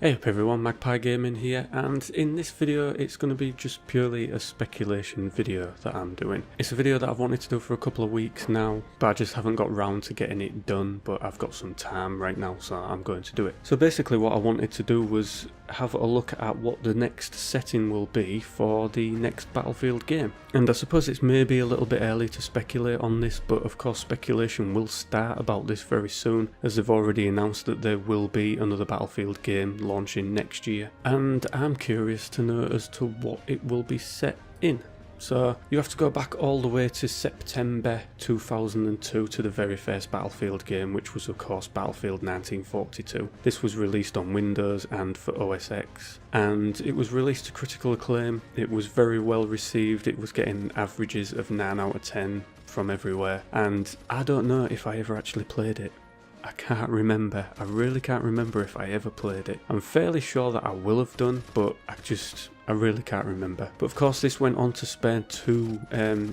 Hey up everyone, Magpie Gaming here, and in this video it's going to be just purely a speculation video that I'm doing. It's a video that I've wanted to do for a couple of weeks now, but I just haven't got round to getting it done, but I've got some time right now, so I'm going to do it. So basically what I wanted to do was have a look at what the next setting will be for the next Battlefield game. And I suppose it's maybe a little bit early to speculate on this, but of course speculation will start about this very soon, as they've already announced that there will be another Battlefield game launching next year, and I'm curious to know as to what it will be set in. So you have to go back all the way to September 2002 to the very first Battlefield game, which was of course Battlefield 1942. This was released on Windows and for OS X, and it was released to critical acclaim. It was very well received. It was getting averages of 9 out of 10 from everywhere, and I don't know if I ever actually played it. I can't remember. I really can't remember if I ever played it. I'm fairly sure that I will have done, but I really can't remember. But of course this went on to spare two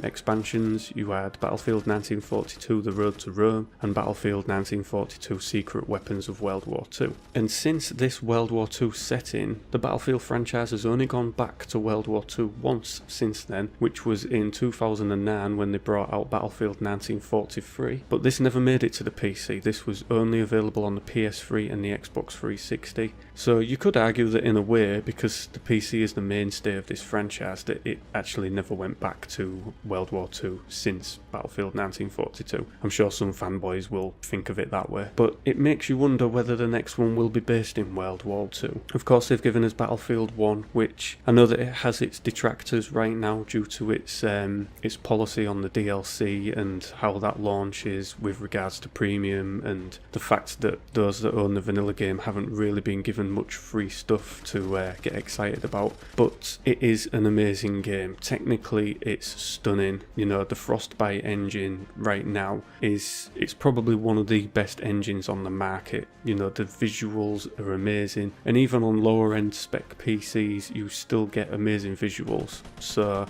expansions. You had Battlefield 1942 The Road to Rome and Battlefield 1942 Secret Weapons of World War II. And since this World War II setting, the Battlefield franchise has only gone back to World War II once since then, which was in 2009 when they brought out Battlefield 1943. But this never made it to the PC. This was only available on the PS3 and the Xbox 360. So you could argue that in a way, because the PC is the mainstay of this franchise, that it actually never went back to World War II since Battlefield 1942. I'm sure some fanboys will think of it that way, but it makes you wonder whether the next one will be based in World War II. Of course they've given us Battlefield 1, which I know that it has its detractors right now due to its policy on the DLC and how that launches with regards to premium, and the fact that those that own the vanilla game haven't really been given much free stuff to get excited about. But it is an amazing game. Technically it's stunning. You know, the Frostbite engine right now it's probably one of the best engines on the market. You know, the visuals are amazing, and even on lower end spec PCs you still get amazing visuals. So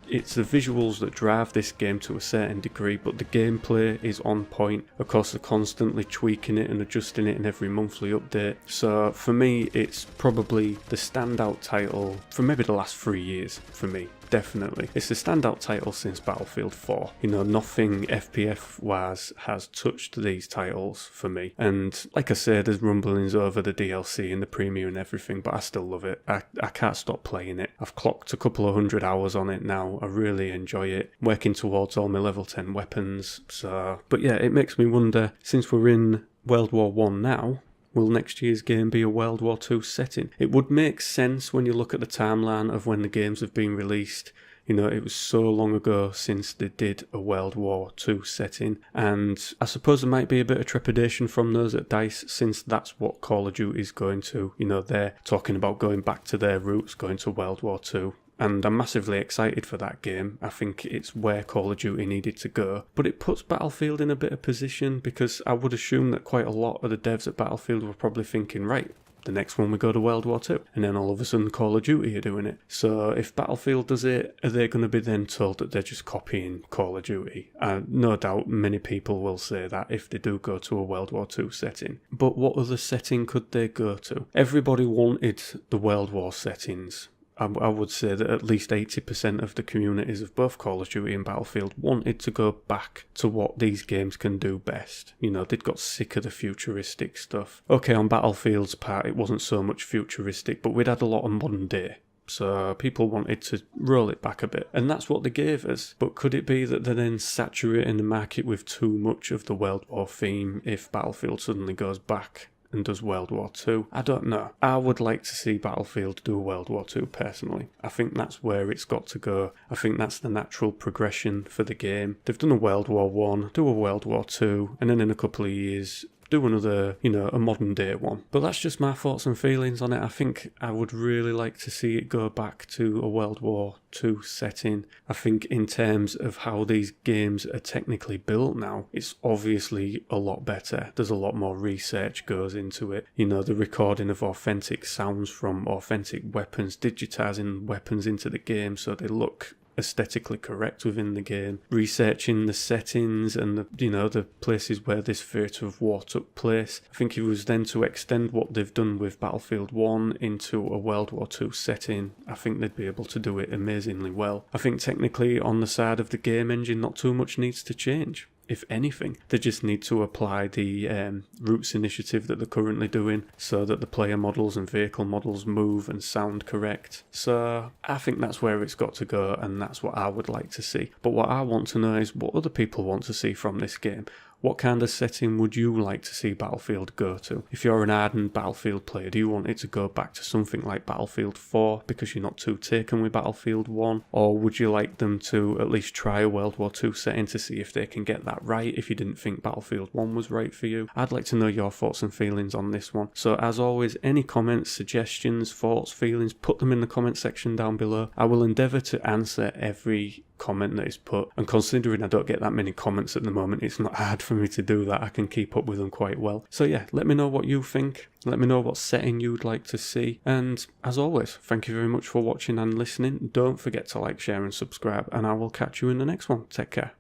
it's the visuals that drive this game to a certain degree, but the gameplay is on point. Of course they're constantly tweaking it and adjusting it in every monthly update. So for me it's probably the standout title for maybe the last 3 years for me. Definitely. It's the standout title since Battlefield 4. You know, nothing FPF-wise has touched these titles for me. And like I said, there's rumblings over the DLC and the premium and everything, but I still love it. I can't stop playing it. I've clocked a couple of 100 hours on it now. I really enjoy it. Working towards all my level 10 weapons. So, but yeah, it makes me wonder, since we're in World War I now, will next year's game be a World War II setting? It would make sense when you look at the timeline of when the games have been released. You know, it was so long ago since they did a World War II setting, and I suppose there might be a bit of trepidation from those at DICE, since that's what Call of Duty is going to. You know, they're talking about going back to their roots, going to World War II. And I'm massively excited for that game. I think it's where Call of Duty needed to go. But it puts Battlefield in a bit of position, because I would assume that quite a lot of the devs at Battlefield were probably thinking, right, the next one we go to World War II. And then all of a sudden Call of Duty are doing it. So if Battlefield does it, are they going to be then told that they're just copying Call of Duty? No doubt many people will say that if they do go to a World War II setting. But what other setting could they go to? Everybody wanted the World War settings. I would say that at least 80% of the communities of both Call of Duty and Battlefield wanted to go back to what these games can do best. You know, they'd got sick of the futuristic stuff. Okay, on Battlefield's part it wasn't so much futuristic, but we'd had a lot of modern day. So people wanted to roll it back a bit, and that's what they gave us. But could it be that they're then saturating the market with too much of the World War theme if Battlefield suddenly goes back and does World War II? I don't know. I would like to see Battlefield do World War II personally. I think that's where it's got to go. I think that's the natural progression for the game. They've done a World War I, do a World War II, and then in a couple of years do another, you know, a modern day one. But that's just my thoughts and feelings on it. I think I would really like to see it go back to a World War II setting. I think in terms of how these games are technically built now, it's obviously a lot better. There's a lot more research goes into it. You know, the recording of authentic sounds from authentic weapons, digitizing weapons into the game so they look aesthetically correct within the game, researching the settings and the places where this theatre of war took place. I think if it was then to extend what they've done with Battlefield 1 into a World War II setting, I think they'd be able to do it amazingly well. I think technically on the side of the game engine, not too much needs to change. If anything, they just need to apply the Roots initiative that they're currently doing so that the player models and vehicle models move and sound correct. So I think that's where it's got to go, and that's what I would like to see. But what I want to know is what other people want to see from this game. What kind of setting would you like to see Battlefield go to? If you're an ardent Battlefield player, do you want it to go back to something like Battlefield 4 because you're not too taken with Battlefield 1? Or would you like them to at least try a World War II setting to see if they can get that right if you didn't think Battlefield 1 was right for you? I'd like to know your thoughts and feelings on this one. So as always, any comments, suggestions, thoughts, feelings, put them in the comment section down below. I will endeavour to answer every comment that is put, and considering I don't get that many comments at the moment, it's not hard for me to do that. I can keep up with them quite well. So yeah, let me know what you think. Let me know what setting you'd like to see, and as always, thank you very much for watching and listening. Don't forget to like, share and subscribe, and I will catch you in the next one. Take care.